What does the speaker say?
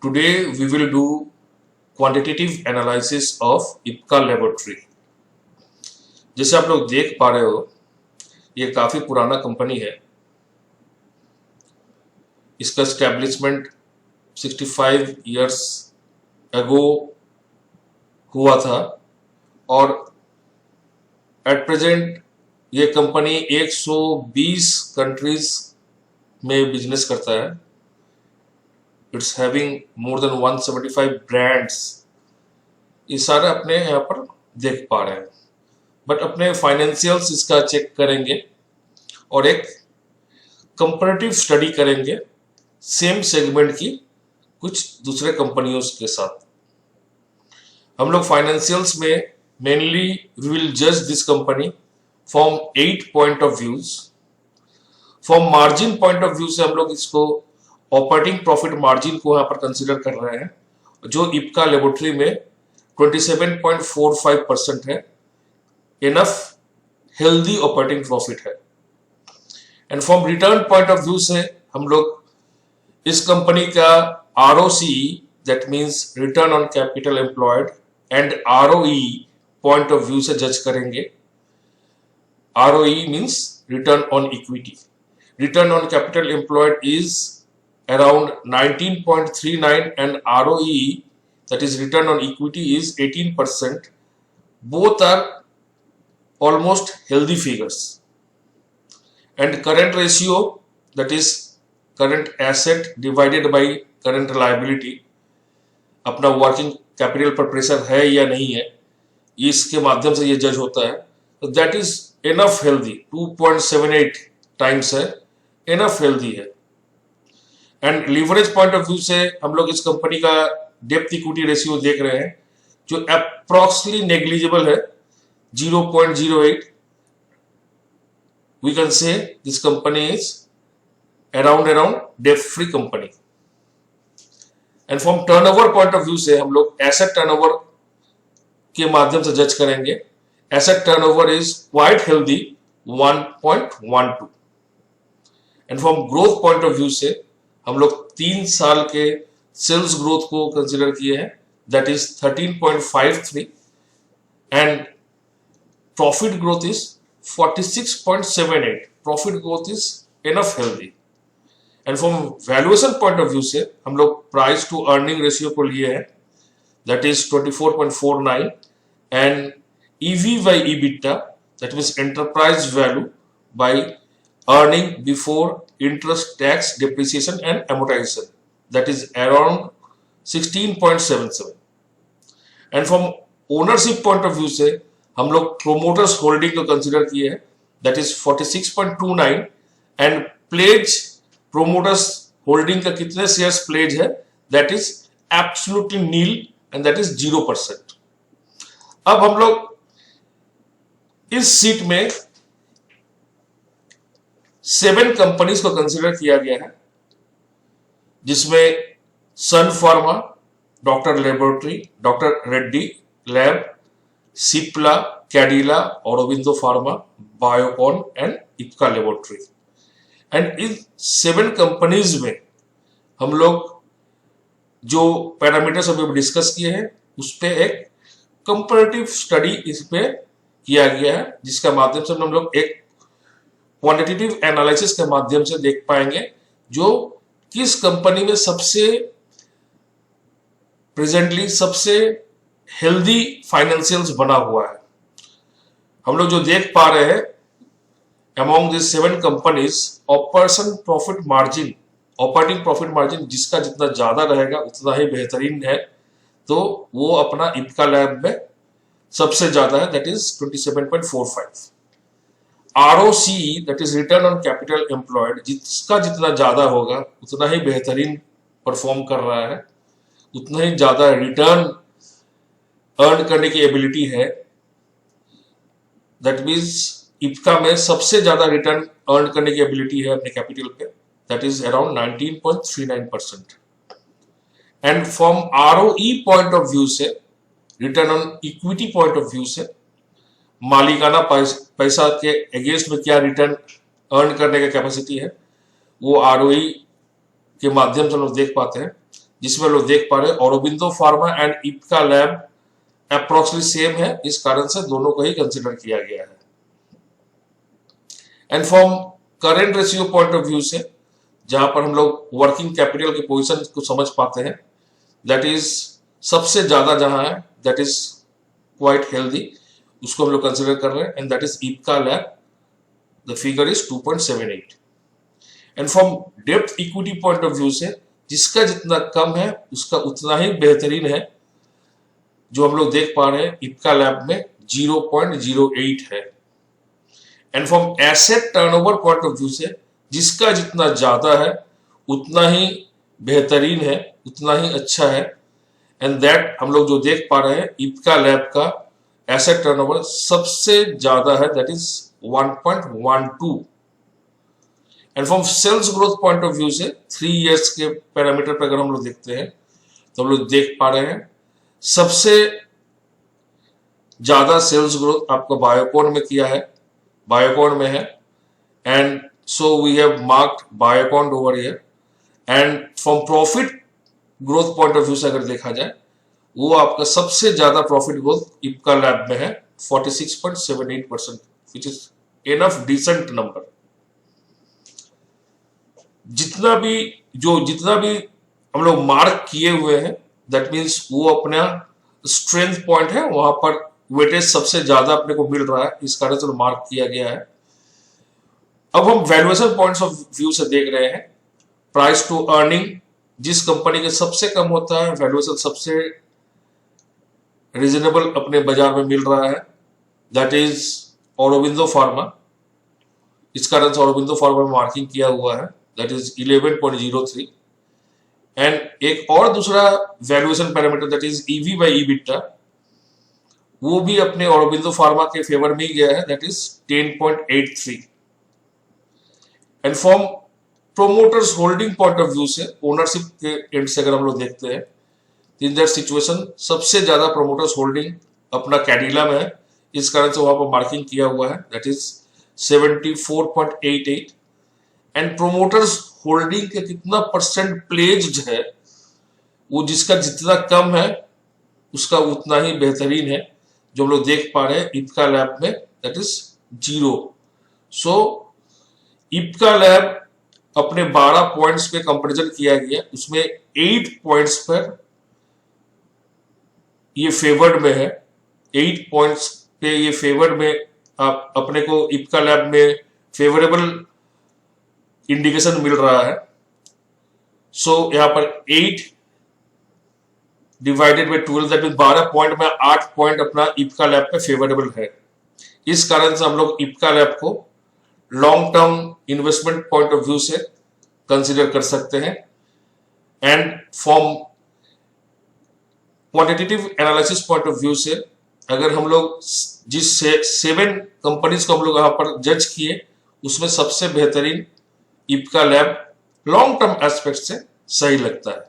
Today we will do quantitative analysis of IPCA laboratory. जैसे आप लोग देख पा रहे हो, ये काफी पुराना कंपनी है। इसका एस्टेब्लिशमेंट 65 इयर्स अगो हुआ था और एट प्रेजेंट ये कंपनी 120 कंट्रीज में बिजनेस करता है। It's having more than 175 brands. ये सारे अपने यहाँ पर देख पा रहे हैं, बट अपने फाइनेंशियल्स इसका चेक करेंगे और एक कंपैरेटिव स्टडी करेंगे सेम सेगमेंट की कुछ दूसरे कंपनियों के साथ। हम लोग फाइनेंशियल्स में मेनली वी विल जज this company from 8 point of views. From margin point of view से हम लोग इसको ऑपरेटिंग प्रॉफिट मार्जिन को यहाँ पर कंसीडर कर रहे हैं, जो इप्का लेबोरेटरी में 27.45% है। इनफ हेल्दी ऑपरेटिंग प्रॉफिट है। And from return point of view से हम लोग इस कंपनी का ROCE that means return on capital employed and ROE point of view से जज करेंगे। ROE means return on equity. Return on capital employed is around 19.39 and ROE that is return on equity is 18%. Both are almost healthy figures. And current ratio, that is current asset divided by current liability, अपना working capital पर pressure है या नहीं है, इसके माध्यम से ये जज होता है। तो that is enough healthy. 2.78 times है, इनफ हेल्दी है। And leverage point of view से हम लोग इस कंपनी का डेप्थ इक्विटी रेशियो देख रहे हैं, जो अप्रोक्सीमेटली नेग्लिजिबल है, 0.08। We can say this company is around डेप्थ free company. And from turnover point of view से हम लोग एसेट टर्नओवर के माध्यम से जज करेंगे। Asset turnover is quite healthy, 1.12। And from growth point of view से हम लोग 3 साल के सेल्स ग्रोथ को कंसीडर किए हैं, that is 13.53। And profit growth is 46.78। Profit growth is enough healthy. And from valuation point of view से हम लोग प्राइस टू अर्निंग रेशियो को लिए हैं, that is 24.49। And EV by EBITDA, that means enterprise value by earning before interest, tax, depreciation and amortization, that is around 16.77। and from ownership point of view से हम लोग promoters holding को consider किए हैं, that is 46.29। and pledge promoters holding का कितने shares pledge है, that is absolutely nil and that is 0%। अब हम लोग इस सीट में 7 कंपनीज को कंसीडर किया गया है, जिसमें Sun pharma, doctor laboratory, doctor Reddy lab, Cipla, Cadila, Aurobindo pharma, Biocon and Ipca laboratory. And in 7 companies में हम लोग जो पैरामीटर्स अभी डिस्कस किए हैं, उस पे एक कंपैरेटिव स्टडी इस पे किया गया है, जिसका माध्यम से हम लोग एक क्वांटिटेटिव एनालिसिस के माध्यम से देख पाएंगे जो किस कंपनी में प्रेजेंटली सबसे हेल्दी फाइनेंशियल्स बना हुआ है। हम लोग जो देख पा रहे हैं, among this 7 companies, operating profit margin जिसका जितना ज्यादा रहेगा उतना ही बेहतरीन है, तो वो अपना इप्का लैब में सबसे ज्यादा है, that is 27.45। ROCE that is return on capital employed, जिसका जितना ज्यादा होगा उतना ही बेहतरीन परफॉर्म कर रहा है, उतना ही ज्यादा रिटर्न अर्न करने की एबिलिटी है। दैट मीन्स इप्का में सबसे ज्यादा रिटर्न अर्न करने की एबिलिटी है अपने कैपिटल पे, that is around 19.39%। And from ROE point of view से, return on equity point of view से, मालिकाना पैसा के अगेंस्ट में क्या रिटर्न अर्न करने का कैपेसिटी है, वो ROE के माध्यम से हम लोग देख पाते हैं, जिसमें लोग देख पा रहे हैं Aurobindo pharma and Ipca lab approximately same है, इस कारण से दोनों को ही कंसिडर किया गया है। And from current ratio point of view से, जहां पर हम लोग वर्किंग कैपिटल की पोजीशन को समझ पाते हैं, दैट इज सबसे ज्यादा जहां है, दैट इज क्वाइट हेल्दी, उसको हम लोग कंसिडर कर रहे हैं, and that is Ipca lab, the figure is 2.78। And from depth equity point of view से, जिसका जितना कम है उसका उतना ही बेहतरीन है, जो हम लोग देख पा रहे हैं इप्का लैब में 0.08 है। And from asset turnover point of view से, जिसका जितना ज्यादा है उतना ही बेहतरीन है, उतना ही अच्छा है, एंड दैट हम लोग जो देख पा रहे हैं इप्का लैब का एसेट टर्नओवर सबसे ज्यादा है, that is 1.12। And from sales growth point of view से 3 इयर्स के पैरामीटर पर अगर हम लोग देखते हैं तो हम लोग देख पा रहे हैं सबसे ज्यादा सेल्स ग्रोथ आपको बायोकॉन में किया है, बायोकॉन में है, and so we have marked Biocon over here. And from profit growth point of view से अगर देखा जाए, वो आपका सबसे ज्यादा प्रॉफिट ग्रोथ इप्का लैब में है 46.78%, which is enough decent number. जितना भी हम लोग मार्क किए हुए हैं, दैट मीन्स वो अपना स्ट्रेंथ पॉइंट है, वहां पर वेटेज सबसे ज्यादा अपने को मिल रहा है, इस कारण से मार्क किया गया है। अब हम वैल्यूएशन पॉइंट्स ऑफ व्यू से देख रहे हैं, प्राइस टू अर्निंग जिस कंपनी के सबसे कम होता है, वैल्यूएशन सबसे रीजनेबल अपने बाजार में मिल रहा है, दैट इज ऑरोबिंदो फार्मा। इस कारण से ऑरोबिंदो फार्मा में मार्किंग किया हुआ है, दैट इज 11.03। एंड एक और दूसरा valuation parameter that is EV by EBITDA, वो भी अपने ऑरोबिंदो फार्मा के फेवर में ही गया है, that is 10.83। And from promoters holding point of view से, ओनरशिप के एंड से अगर हम लोग देखते हैं, इन दैट सिचुएशन सबसे ज्यादा प्रोमोटर्स होल्डिंग अपना कैडिला में है, इस कारण से वहां पर मार्किंग किया हुआ है, that is 74.88। And promoters holding के कितना परसेंट प्लेज्ड है, वो जिसका जितना कम है उसका उतना ही बेहतरीन है, जो हम लोग देख पा रहे हैं इप्का लैब में, that is 0। So Ipca lab अपने 12 पॉइंट्स पे कंपैरिजन किया गया, उसमें 8 पॉइंट्स पर ये फेवर्ड में है, 8 पॉइंट्स पे ये फेवर्ड में आप अपने को इप्का लैब में फेवरेबल इंडिकेशन मिल रहा है। सो यहां पर 8 divided by 12, that mean 12 point में 8 पॉइंट अपना इप्का लैब पे फेवरेबल है। इस कारण से हम लोग इप्का लैब को long term investment point of view से कंसीडर कर सकते हैं। And from quantitative analysis point of view से, अगर हम लोग जिस 7 कंपनीज को हम लोग यहां पर जज किए, उसमें सबसे बेहतरीन Ipca lab long term aspect से सही लगता है।